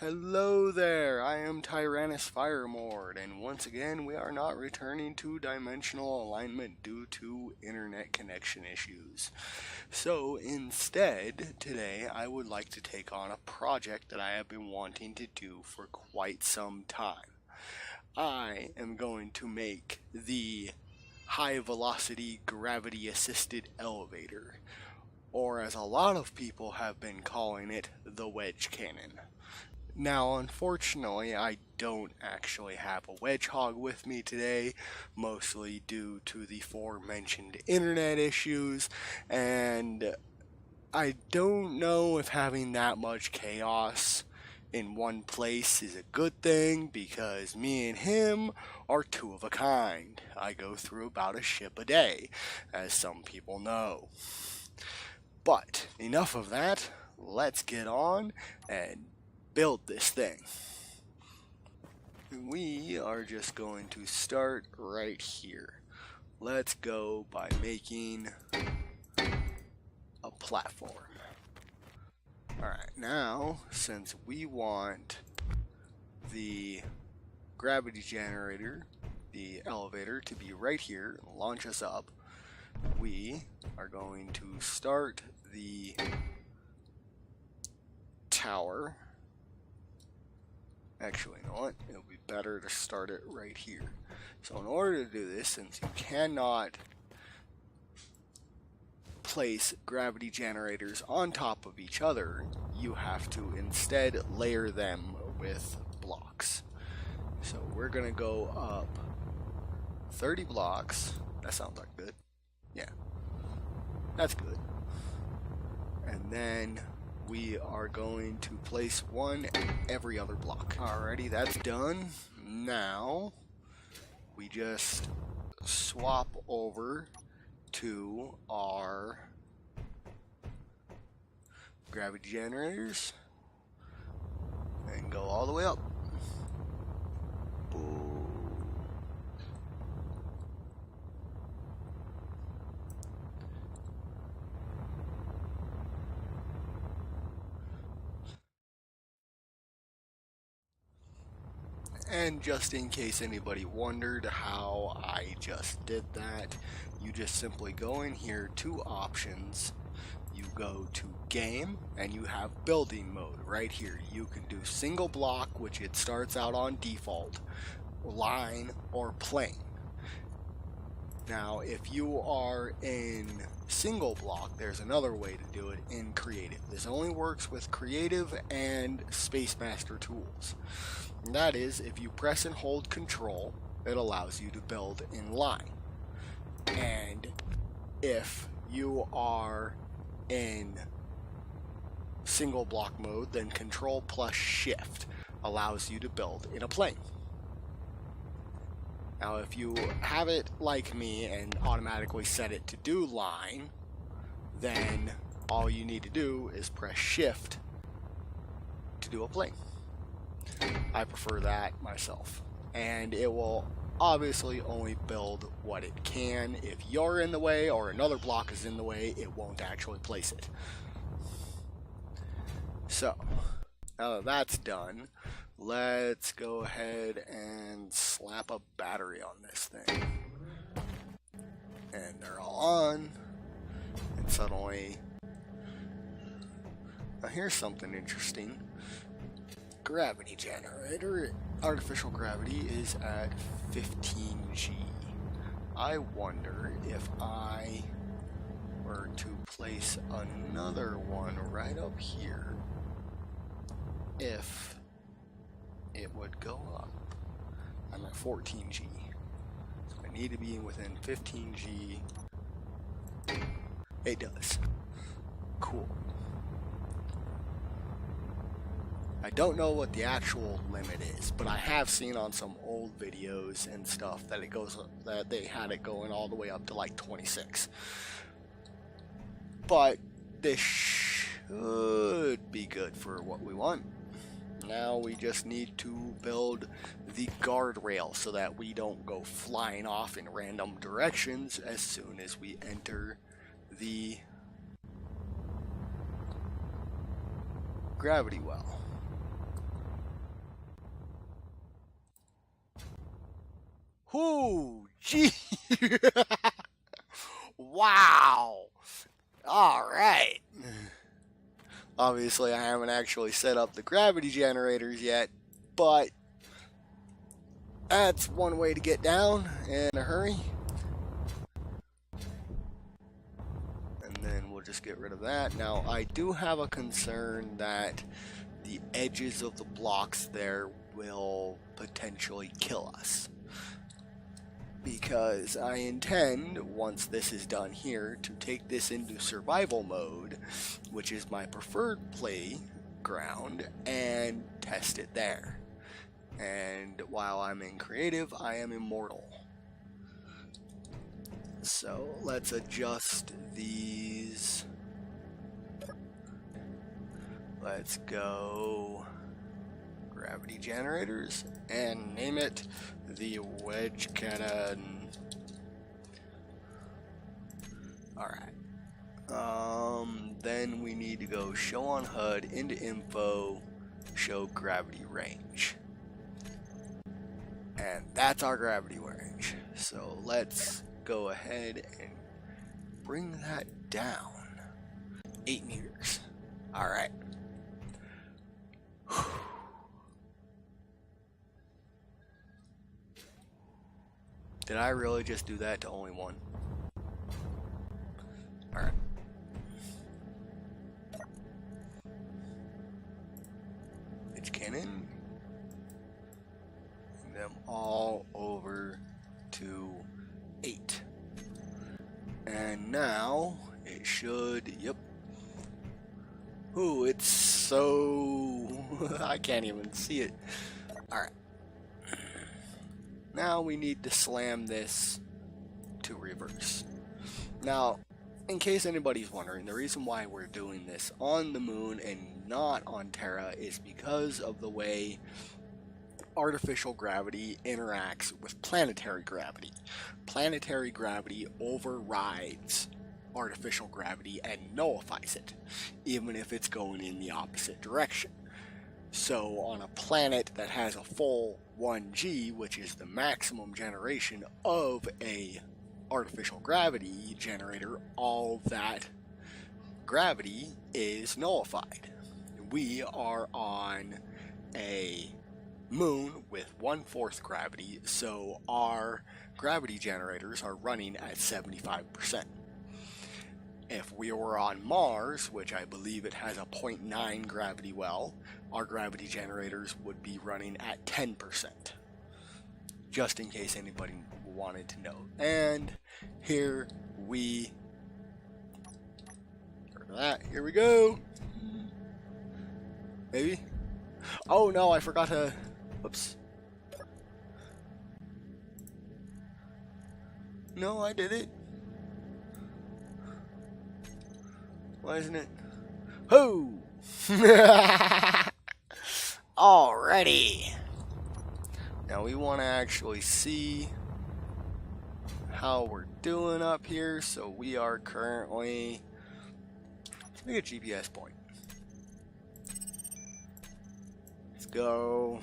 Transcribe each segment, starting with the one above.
Hello there, I am Tyrannus Firemord, and once again we are not returning to dimensional alignment due to internet connection issues. So instead, today I would like to take on a project that I have been wanting to do for quite some time. I am going to make the high velocity gravity assisted elevator, or as a lot of people have been calling it, the Wedge cannon. Now, unfortunately, I don't actually have a Hedgehog with me today, mostly due to the aforementioned internet issues, and I don't know if having that much chaos in one place is a good thing, because me and him are two of a kind. I go through about a ship a day, as some people know. But enough of that, let's get on and build this thing. We are just going to start right here. Let's go by making a platform. Alright, now since we want the gravity generator, the elevator, to be right here and launch us up, we are going to start the tower. Actually, you know what? It'll be better to start it right here. So in order to do this, since you cannot place gravity generators on top of each other, you have to instead layer them with blocks. So we're going to go up 30 blocks. That sounds like good. Yeah, that's good. And then we are going to place one every other block. Alrighty, that's done. Now we just swap over to our gravity generators and go all the way up. Boom. And just in case anybody wondered how I just did that, you just simply go in here to options, you go to game, and you have building mode right here. You can do single block, which it starts out on default, line, or plane. Now if you are in single block, there's another way to do it in creative. This only works with creative and Space Master tools. And that is, if you press and hold control, it allows you to build in line. And if you are in single block mode, then control plus shift allows you to build in a plane. Now if you have it like me and automatically set it to do line, then all you need to do is press shift to do a plane. I prefer that myself, and it will obviously only build what it can. If you're in the way or another block is in the way, it won't actually place it. So now that that's done, let's go ahead and slap a battery on this thing, and they're all on, and suddenly, now here's something interesting. Gravity generator, artificial gravity is at 15G. I wonder if I were to place another one right up here, if it would go up. I'm at 14G, so I need to be within 15G. It does. Cool. I don't know what the actual limit is, but I have seen on some old videos and stuff that that they had it going all the way up to like 26. But this should be good for what we want. Now we just need to build the guardrail so that we don't go flying off in random directions as soon as we enter the gravity well. Whoo, gee. Wow. All right. Obviously, I haven't actually set up the gravity generators yet, but that's one way to get down in a hurry. And then we'll just get rid of that. Now, I do have a concern that the edges of the blocks there will potentially kill us, because I intend, once this is done here, to take this into survival mode, which is my preferred playground, and test it there. And while I'm in creative, I am immortal. So let's adjust these. Let's go gravity generators and name it the Wedge cannon. Alright. Then we need to go show on HUD, into info, show gravity range. And that's our gravity range. So let's go ahead and bring that down. 8 meters. Alright. Did I really just do that to only one? Alright. Wedge cannon. Bring them all over to 8. And now it should, yep. Ooh, it's so... I can't even see it. Alright. Now we need to slam this to reverse. Now, in case anybody's wondering, the reason why we're doing this on the moon and not on Terra is because of the way artificial gravity interacts with planetary gravity. Planetary gravity overrides artificial gravity and nullifies it, even if it's going in the opposite direction. So on a planet that has a full 1G, which is the maximum generation of a artificial gravity generator, all that gravity is nullified. We are on a moon with 1/4 gravity, so our gravity generators are running at 75%. If we were on Mars, which I believe it has a 0.9 gravity well, our gravity generators would be running at 10%. Just in case anybody wanted to know. And here we go. Maybe. Oh no, I forgot to. Whoops. No, I did it. Why isn't it? Ho! Alrighty. Now we want to actually see how we're doing up here. So we are currently, let's make a GPS point. Let's go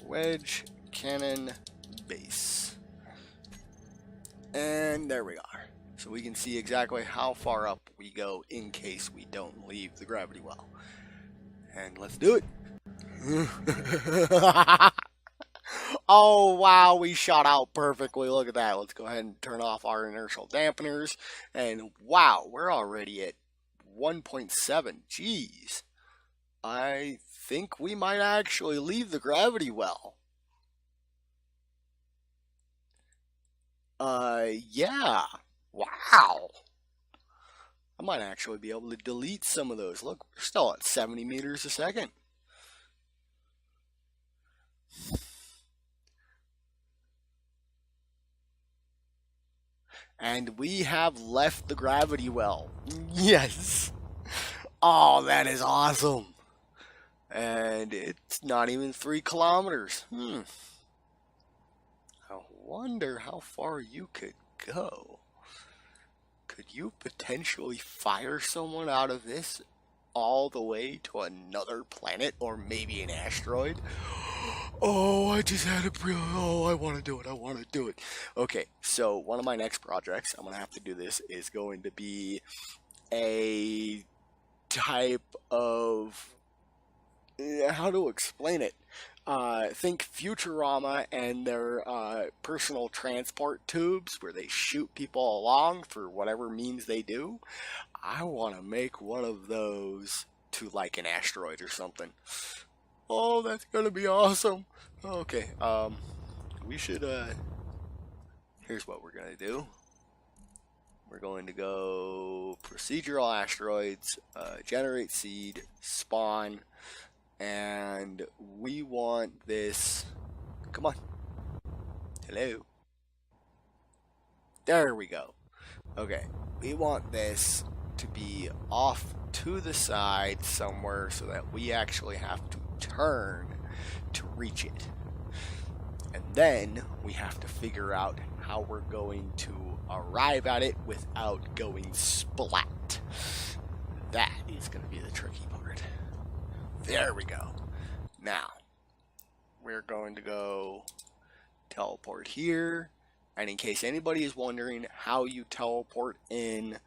Wedge cannon base. And there we are. So we can see exactly how far up we go in case we don't leave the gravity well. And let's do it. Oh wow, we shot out perfectly. Look at that. Let's go ahead and turn off our inertial dampeners. And wow, we're already at 1.7. Jeez. I think we might actually leave the gravity well. Yeah. Wow. I might actually be able to delete some of those. Look, we're still at 70 meters a second. And we have left the gravity well. Yes. Oh, that is awesome. And it's not even 3 kilometers. I wonder how far you could go. Could you potentially fire someone out of this all the way to another planet or maybe an asteroid. Oh, I just had a I want to do it. I want to do it. Okay, so one of my next projects, I'm going to have to do this, is going to be a type of, how to explain it? Think Futurama and their personal transport tubes where they shoot people along for whatever means they do. I want to make one of those to like an asteroid or something. Oh, that's gonna be awesome. Okay, we should, here's what we're gonna do. We're going to go procedural asteroids, generate seed, spawn, and we want this, come on, hello. There we go. Okay, we want this to be off to the side somewhere so that we actually have to turn to reach it. And then we have to figure out how we're going to arrive at it without going splat. That is going to be the tricky part. There we go. Now, we're going to go teleport here. And in case anybody is wondering how you teleport in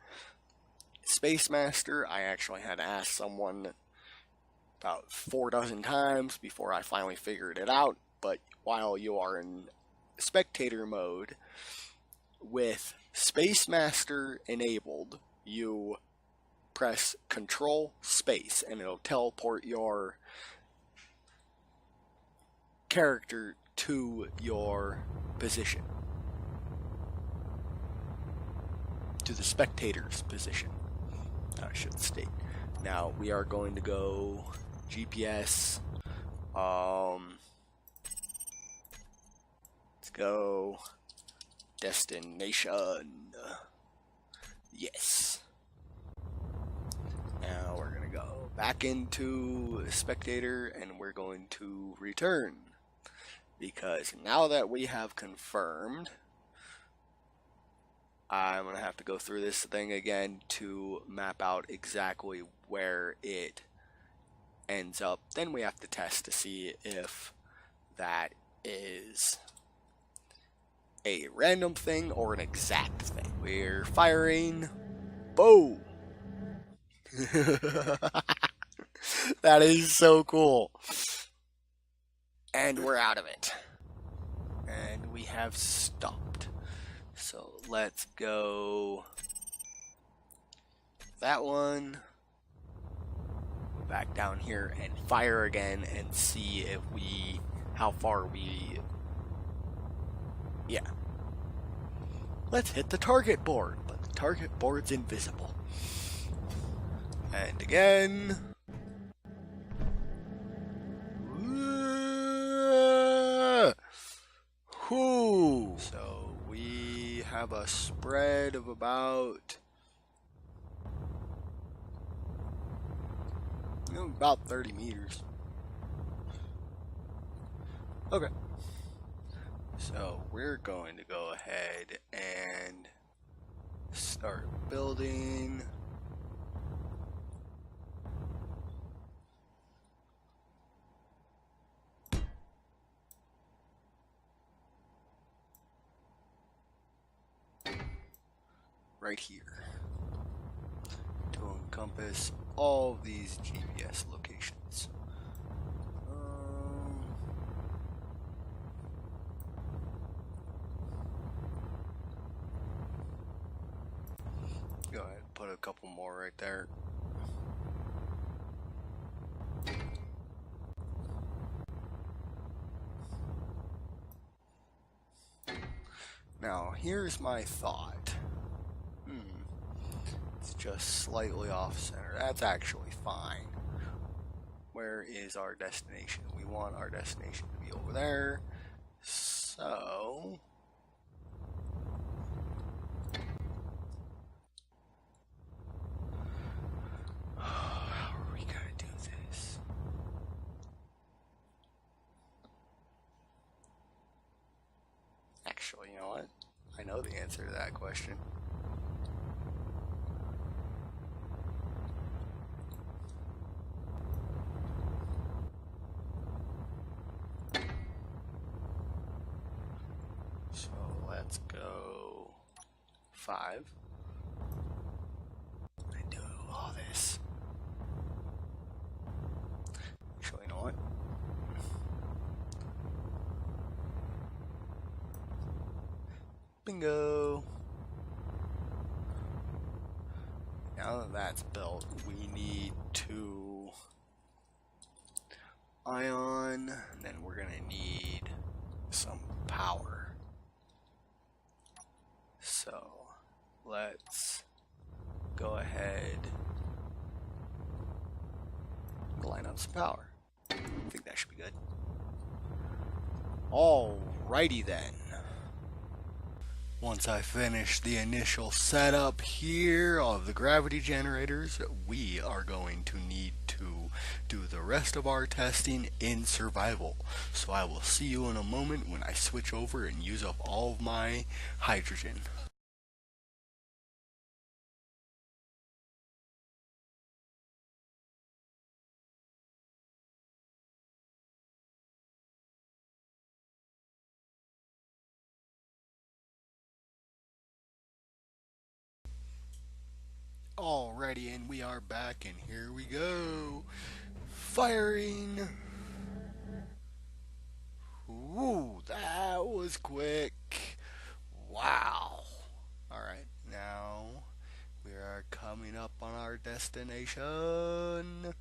Space Master, I actually had to ask someone about 4 dozen times before I finally figured it out. But while you are in spectator mode, with Space Master enabled, you press Control Space and it'll teleport your character to your position, to the spectator's position, I should state. Now we are going to go GPS. Let's go destination. Yes. Now we're going to go back into spectator and we're going to return. Because now that we have confirmed, I'm going to have to go through this thing again to map out exactly where it ends up. Then we have to test to see if that is a random thing or an exact thing. We're firing. Boom! That is so cool. And we're out of it. And we have stopped. So let's go that one. Go back down here and fire again and see if how far we, yeah. Let's hit the target board, but the target board's invisible. And again. Whoo! So we have a spread of about 30 meters. Okay. So we're going to go ahead and start building. Right here to encompass all of these GPS locations. Go ahead and put a couple more right there. Now here's my thought. It's just slightly off center. That's actually fine. Where is our destination? We want our destination to be over there. So how are we gonna do this? Actually, you know what? I know the answer to that question. let's go 5. And do all this. Actually, you know what? Bingo! Now that that's built, we need to ion, and then we're gonna need some power. So let's go ahead and line up some power. I think that should be good. Alrighty then. Once I finish the initial setup here of the gravity generators, we are going to need to do the rest of our testing in survival. So I will see you in a moment when I switch over and use up all of my hydrogen. Alrighty, and we are back, and here we go. Firing. Ooh, that was quick. Wow. Alright, now we are coming up on our destination.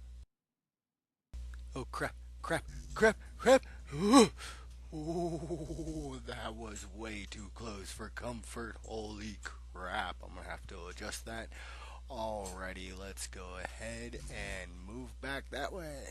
Oh, crap, crap, crap, crap. Ooh, that was way too close for comfort. Holy crap. I'm going to have to adjust that. Alrighty, let's go ahead and move back that way.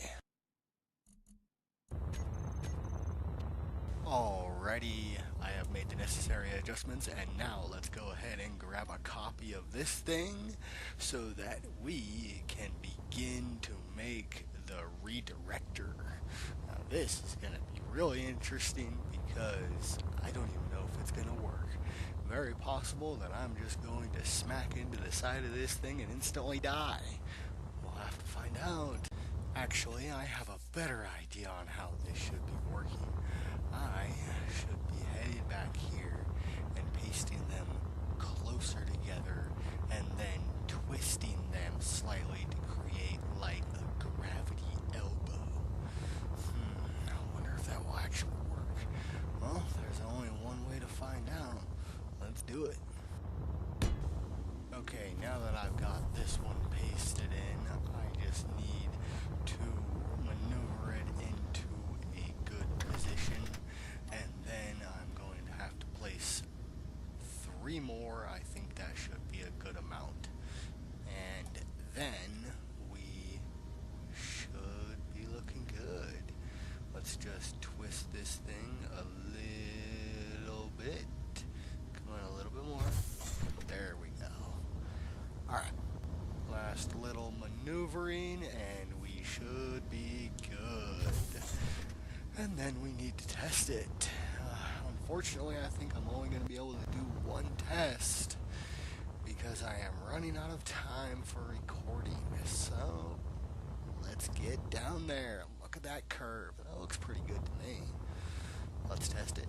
Alrighty, I have made the necessary adjustments, and now let's go ahead and grab a copy of this thing so that we can begin to make the Redirector. Now this is going to be really interesting because I don't even know if it's going to work. Very possible that I'm just going to smack into the side of this thing and instantly die. We'll have to find out. Actually, I have a better idea on how this should be working. I should be headed back here and pasting them closer together and then twisting them slightly to create like a gravity elbow. I wonder if that will actually work. Well, there's only one way to find out. Let's do it. Okay, now that I've got this one pasted in, I just need to maneuver it into a good position, and then I'm going to have to place 3 more. I think that should be a good amount. And then we should be looking good. Let's just twist this thing a little bit. Come on, a little bit more. There we go. Alright. Last little maneuvering and we should be good. And then we need to test it. Unfortunately, I think I'm only going to be able to do one test because I am running out of time for recording. So let's get down there. Look at that curve. That looks pretty good to me. Let's test it.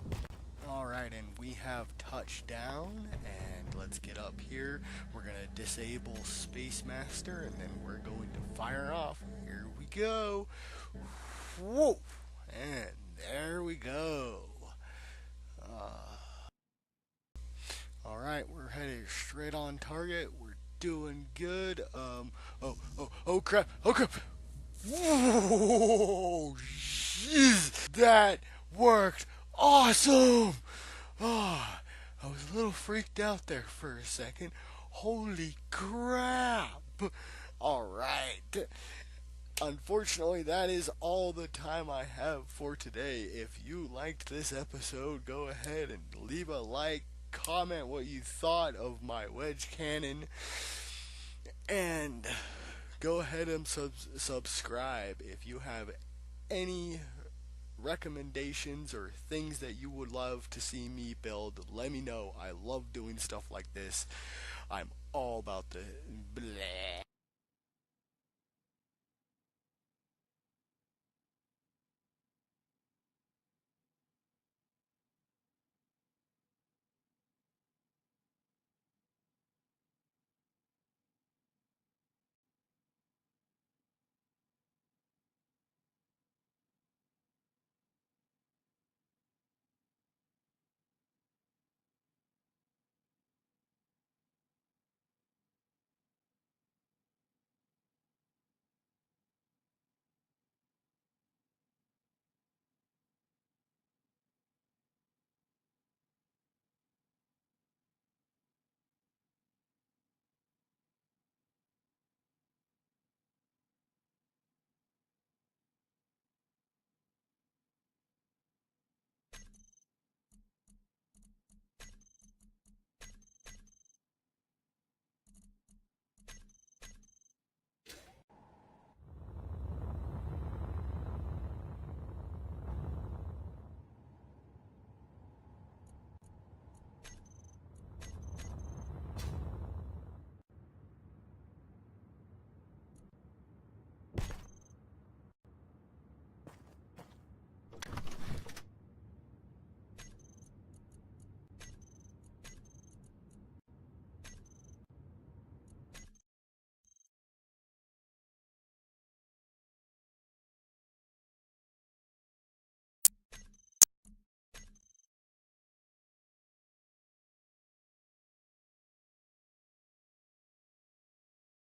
Alright, and we have touched down, and let's get up here. We're going to disable Space Master, and then we're going to fire off. Here we go. Whoa! And there we go. Alright, we're headed straight on target. We're doing good. Oh crap! Oh crap! Whoa! Jeez! That worked awesome! Oh, I was a little freaked out there for a second. Holy crap! Alright. Unfortunately, that is all the time I have for today. If you liked this episode, go ahead and leave a like, comment what you thought of my wedge cannon, and go ahead and subscribe. If you have any recommendations or things that you would love to see me build, let me know. I love doing stuff like this. I'm all about the bleh.